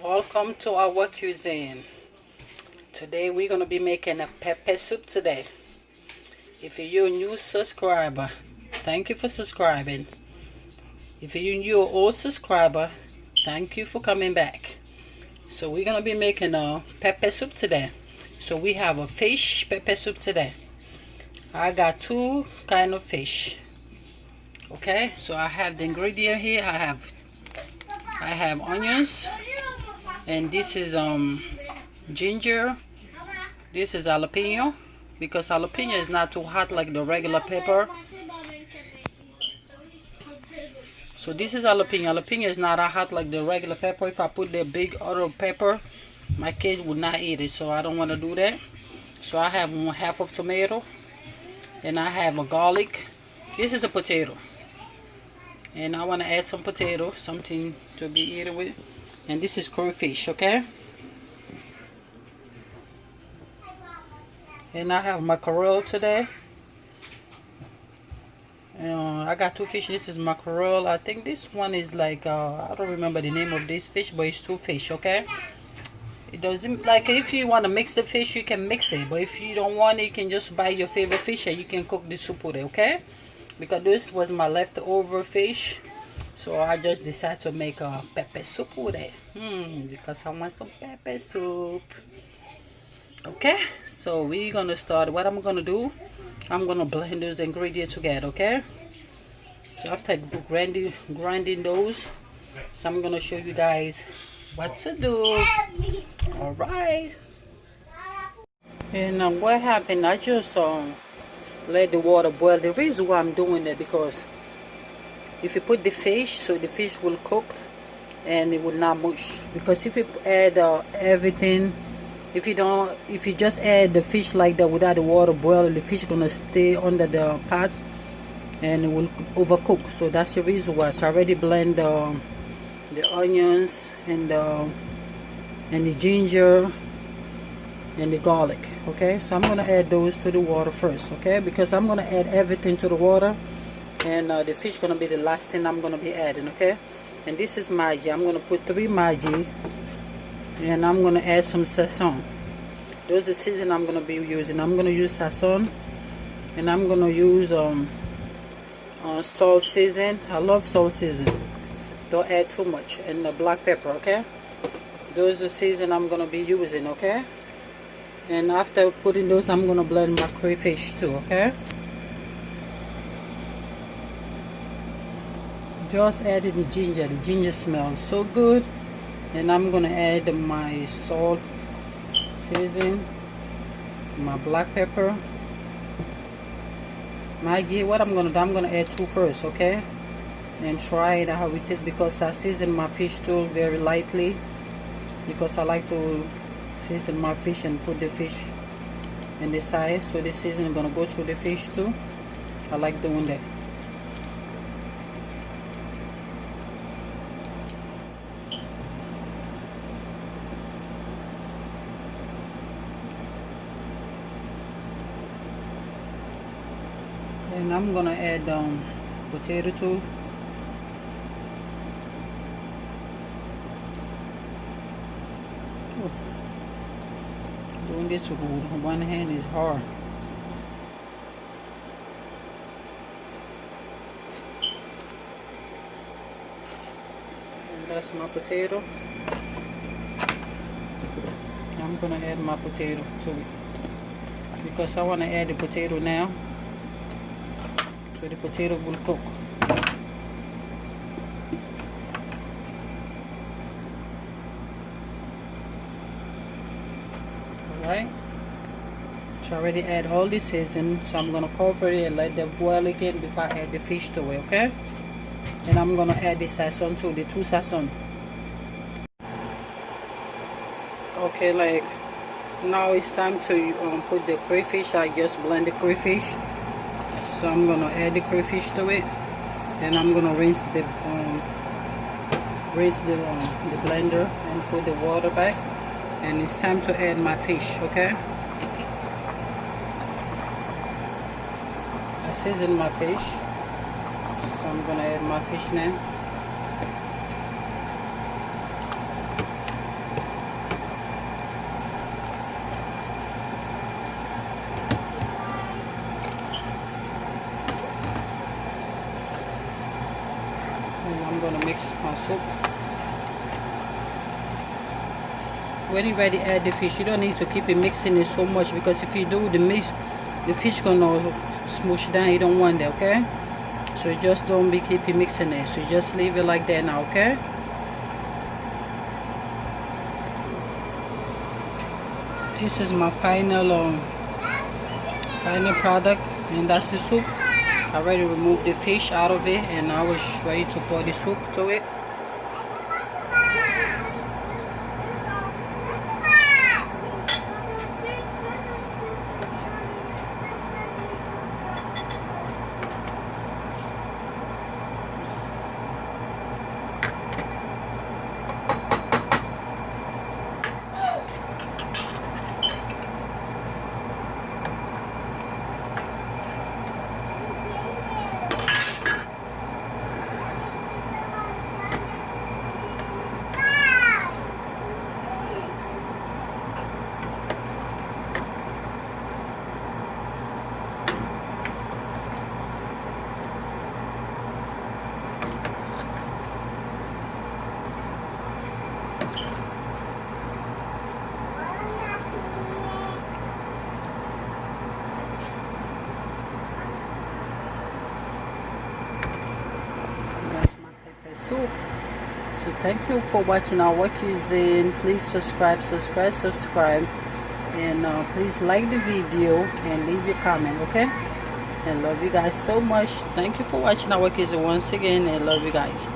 Welcome to our cuisine. Today we're gonna be making a pepper soup today. If you're a new subscriber, thank you for subscribing. If you're a new old subscriber, thank you for coming back. So we're gonna be making a pepper soup today. So we have a fish pepper soup today. I got two kind of fish. Okay, so I have the ingredient here. I have onions, and this is ginger. This is jalapeno, because jalapeno is not too hot like the regular pepper. So this is jalapeno. Jalapeno is not hot like the regular pepper. If I put the big other pepper, my kids would not eat it, so I don't want to do that. So I have half of tomato, and I have a garlic. This is a potato, and I want to add some potato, something to be eaten with. And this is crayfish, okay? And I have mackerel today. I got two fish. This is mackerel. I think this one is like I don't remember the name of this fish, but it's two fish, okay? It doesn't, like, if you want to mix the fish, you can mix it, but if you don't want it, you can just buy your favorite fish and you can cook the soup with it, okay? Because this was my leftover fish, so I just decided to make a pepper soup with it. Because I want some pepper soup. Okay, so we're gonna start. What I'm gonna do, I'm gonna blend those ingredients together, okay? So after grinding those, so I'm gonna show you guys what to do. All right. And what happened, I just let the water boil. The reason why I'm doing it, because if you put the fish, so the fish will cook and it will not mush. Because if you add everything, if you just add the fish like that without the water boiling, the fish gonna stay under the pot and it will overcook. So that's the reason why. So I already blend the onions and the ginger and the garlic. Okay, so I'm gonna add those to the water first, okay? Because I'm gonna add everything to the water, and the fish gonna be the last thing I'm gonna be adding, okay? And this is Maggi. I'm gonna put 3 Maggi, and I'm gonna add some sazon. Those are the season I'm gonna be using. I'm gonna use sazon, and I'm gonna use salt season. I love salt season. Don't add too much. And the black pepper, okay? Those are the season I'm gonna be using, okay? And after putting those, I'm gonna blend my crayfish too, okay? Just added the ginger. The ginger smells so good. And I'm gonna add my salt season, my black pepper, Maggi. What I'm gonna do, I'm gonna add 2 first, okay? And try it how it is, because I season my fish too very lightly, because I like to season my fish and put the fish in the side. So this season is gonna go through the fish too. I like doing that. And I'm gonna add potato too. Doing this with one hand is hard. And that's my potato. I'm gonna add my potato to it, because I want to add the potato now, so the potato will cook. Alright, so I already add all this season, so I'm gonna cover it and let them boil again before I add the fish to it, okay? And I'm gonna add the sazon too, the 2 sazon. Okay, like now it's time to put the crayfish. I just blend the crayfish, so I'm gonna add the crayfish to it, and I'm gonna rinse the blender and put the water back. And it's time to add my fish, okay? I seasoned my fish, so I'm gonna add my fish now. mix my soup. When you're ready to add the fish, you don't need to keep it mixing it so much, because if you do, the fish gonna smoosh down. You don't want that, okay? So you just don't keep it mixing it. So you just leave it like that now, okay? This is my final product, and that's the soup. I already removed the fish out of it, and I was ready to pour the soup to it. That's my pepper soup. So thank you for watching our work using. Please subscribe, and please like the video and leave your comment, okay? And love you guys so much. Thank you for watching our work using once again, and love you guys.